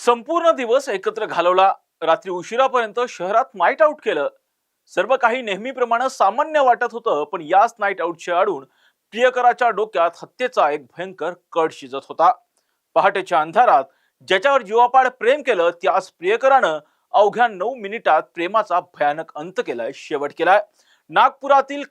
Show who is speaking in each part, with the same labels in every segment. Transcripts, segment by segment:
Speaker 1: संपूर्ण दिवस एकत्र घालवला, रात्री उशिरापर्यंत शहरात नाईट आउट केलं. सर्व काही नेहमीप्रमाणे सामान्य वाटत होतं, पण याच नाईट आउटच्या आडून प्रियकराच्या डोक्यात हत्येचा एक भयंकर कड शिजत होता. पहाटेच्या अंधारात ज्याच्यावर जीवापाड प्रेम केलं, त्याच प्रियकरानं अवघ्या 9 मिनिटात प्रेमाचा भयानक अंत केलाय, शेवट केलाय. नागपुरातील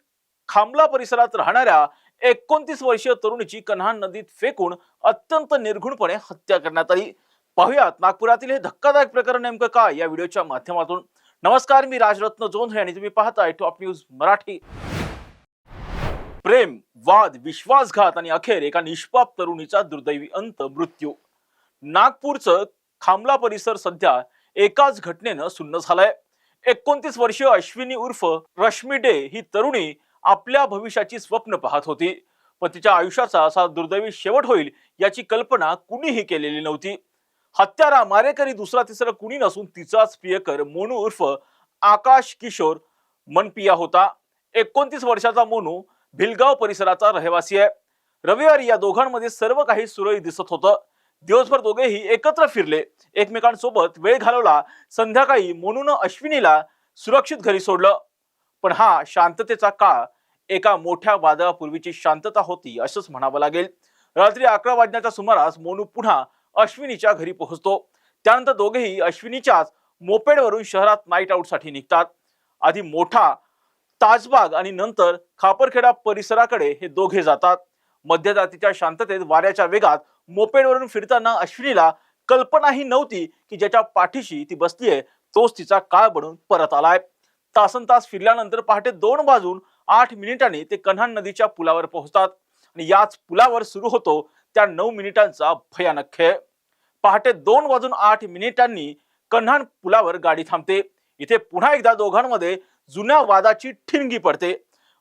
Speaker 1: खामला परिसरात राहणाऱ्या 29 वर्षीय तरुणीची कन्हान नदीत फेकून अत्यंत निर्घृणपणे हत्या करण्यात आली. पाहुयात नागपुरातील हे धक्कादायक प्रकरण नेमकं काय या व्हिडिओच्या माध्यमातून. नमस्कार, मी राजरत्न जोंधळे आणि तुम्ही पाहताय टॉप न्यूज मराठी. प्रेम, वाद, विश्वासघात आणि अखेर एका निष्पाप तरुणीचा दुर्दैवी अंत, मृत्यू. नागपूरचं खामला परिसर सध्या एकाच घटनेनं सुन्न झालाय. 29 वर्षीय अश्विनी उर्फ रश्मी डे ही तरुणी आपल्या भविष्याची स्वप्न पाहत होती, पण तिच्या आयुष्याचा असा दुर्दैवी शेवट होईल याची कल्पना कुणीही केलेली नव्हती. हत्यारा मारेकरी दुसरा तिसरा कुणी नसून तिचाच प्रियकर मोनू उर्फ आकाश किशोर मनपिया होता. 29 वर्षाचा मोनू भिलगाव परिसराचा रहिवासी आहे. रविवारी या दोघांमध्ये सर्व काही सुरळीत दिसत होतं. दिवसभर दोघेही एकत्र फिरले, एकमेकांसोबत वेळ घालवला. संध्याकाळी मोनूनं अश्विनीला सुरक्षित घरी सोडलं. पण हा शांततेचा काळ एका मोठ्या वादळापूर्वीची शांतता होती असंच म्हणावं लागेल. रात्री 11 वाजण्याच्या सुमारास मोनू पुन्हा अश्विनीच्या घरी पोहोचतो. त्यानंतर दोघेही अश्विनीच्याच मोपेडवरून शहरात नाईट आउट साठी निघतात. आधी मोठा ताजबाग आणि नंतर खापरखेडा परिसराकडे हे दोघे जातात. मध्यरात्रीच्या शांततेत वाऱ्याच्या वेगात मोपेडवरून फिरताना अश्विनीला कल्पनाही नव्हती की ज्याच्या पाठीशी ती बसलीये तोच तिचा काळ बनून परत आलाय. तासनतास फिरल्यानंतर पहाटे 2 वाजून 8 मिनिटांनी ते कन्हान नदीच्या पुलावर पोहोचतात आणि याच पुलावर सुरू होतो त्या 9 मिनिटांचा भयानक खेळ. पहाटे 2 वाजून 8 मिनिटांनी कन्हान पुलावर गाडी थांबते. इथे पुन्हा एकदा दोघांमध्ये जुन्या वादाची ठिणगी पडते.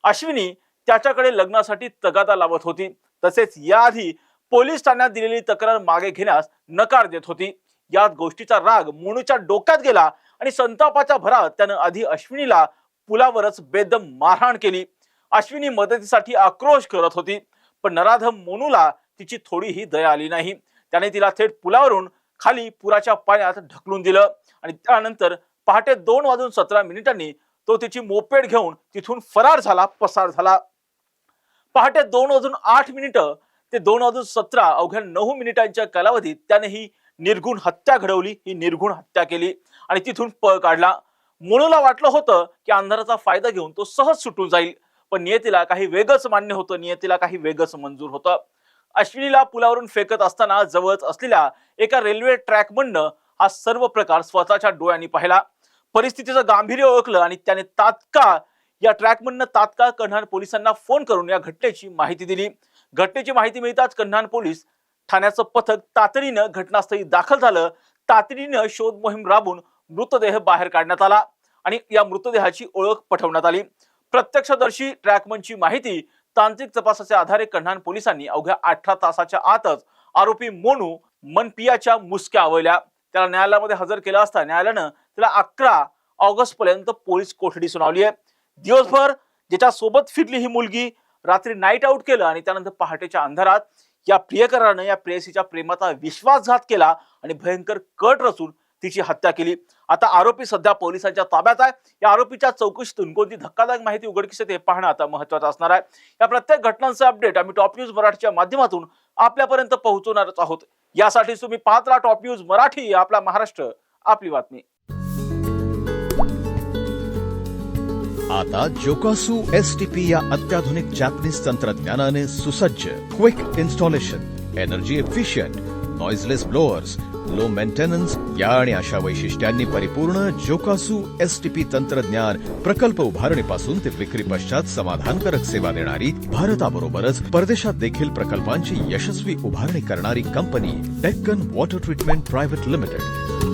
Speaker 1: अश्विनी त्याच्याकडे लग्नासाठी तगादा लावत होती, तसेच याआधी पोलीस ठाण्यात दिलेली तक्रार मागे घेण्यास नकार देत होती. याच गोष्टीचा राग मोनूच्या डोक्यात गेला आणि संतापाच्या भरात त्यानं आधी अश्विनीला पुलावरच बेदम मारहाण केली. अश्विनी मदतीसाठी आक्रोश करत होती, पण नराधम मोनूला तिची थोडीही दया आली नाही. त्याने तिला थेट पुलावरून खाली पुराच्या पाण्यात ढकलून दिलं आणि त्यानंतर पहाटे 2 वाजून 17 मिनिटांनी तो तिची मोपेड घेऊन तिथून फरार झाला, पसार झाला. पहाटे 2 वाजून 8 मिनिटं ते 2 वाजून 17 अवघ्या 9 मिनिटांच्या कालावधीत त्याने ही निर्घृण हत्या घडवली, ही निर्घृण हत्या केली आणि तिथून पळ काढला. मोनूला वाटलं होतं की अंधाराचा फायदा घेऊन तो सहज सुटून जाईल, पण नियतीला काही वेगळंच मान्य होतं, नियतीला काही वेगळंच मंजूर होतं. अश्विनीला पुलावरून फेकत असताना जवळच असलेल्या एका रेल्वे ट्रॅकमधनं हा सर्व प्रकार स्वतःच्या डोळ्यांनी पाहिला. परिस्थितीचं गांभीर्य ओळखलं आणि त्याने तात्काळ कन्हान पोलिसांना फोन करून या घटनेची माहिती दिली. घटनेची माहिती मिळताच कन्हान पोलीस ठाण्याचं पथक तातडीनं घटनास्थळी दाखल झालं. तातडीनं शोध मोहीम राबून मृतदेह बाहेर काढण्यात आला आणि या मृतदेहाची ओळख पटवण्यात आली. प्रत्यक्षदर्शी ट्रॅकमनची माहिती तांत्रिक तपासाच्या आधारे कन्हान पोलिसांनी अवघ्या 18 तासाच्या आतच आरोपी मोनू मनपियाच्या मुसक्या आवळल्या. त्याला न्यायालयामध्ये हजर केलं असता न्यायालयानं त्याला 11 ऑगस्ट पर्यंत पोलीस कोठडी सुनावली आहे. दिवसभर ज्याच्या सोबत फिरली ही मुलगी रात्री नाईट आउट केलं आणि त्यानंतर पहाटेच्या अंधारात या प्रियकरानं या प्रेयसीच्या प्रेमाचा विश्वासघात केला आणि भयंकर कट रचून तिची हत्या केली. आता आरोपी सध्या पोलिसांच्या ताब्यात आहे. या आरोपीच्या चौकशीतून कोणती धक्कादायक माहिती उघडकीस येते पाहणं आता महत्त्वाचं असणार आहे. या प्रत्येक घटनांचे अपडेट आम्ही टॉप न्यूज मराठीच्या माध्यमातून आपल्यापर्यंत पोहोचवणारच आहोत. यासाठी तुम्ही पाहत राहा टॉप न्यूज मराठी, आपला महाराष्ट्र, आपली बातमी.
Speaker 2: आता जोकासू एसटीपी या अत्याधुनिक जॅपनीज तंत्रज्ञानाने सुसज्ज, quick installation, energy efficient, noiseless blowers, low maintenance या आणि अशा वैशिष्ट्यांनी परिपूर्ण जोकासू एसटीपी तंत्रज्ञान प्रकल्प उभारणीपासून ते विक्री पश्चात समाधानकारक सेवा देणारी, भारताबरोबरच परदेशात देखील प्रकल्पांची यशस्वी उभारणी करणारी company Deccan water treatment private limited.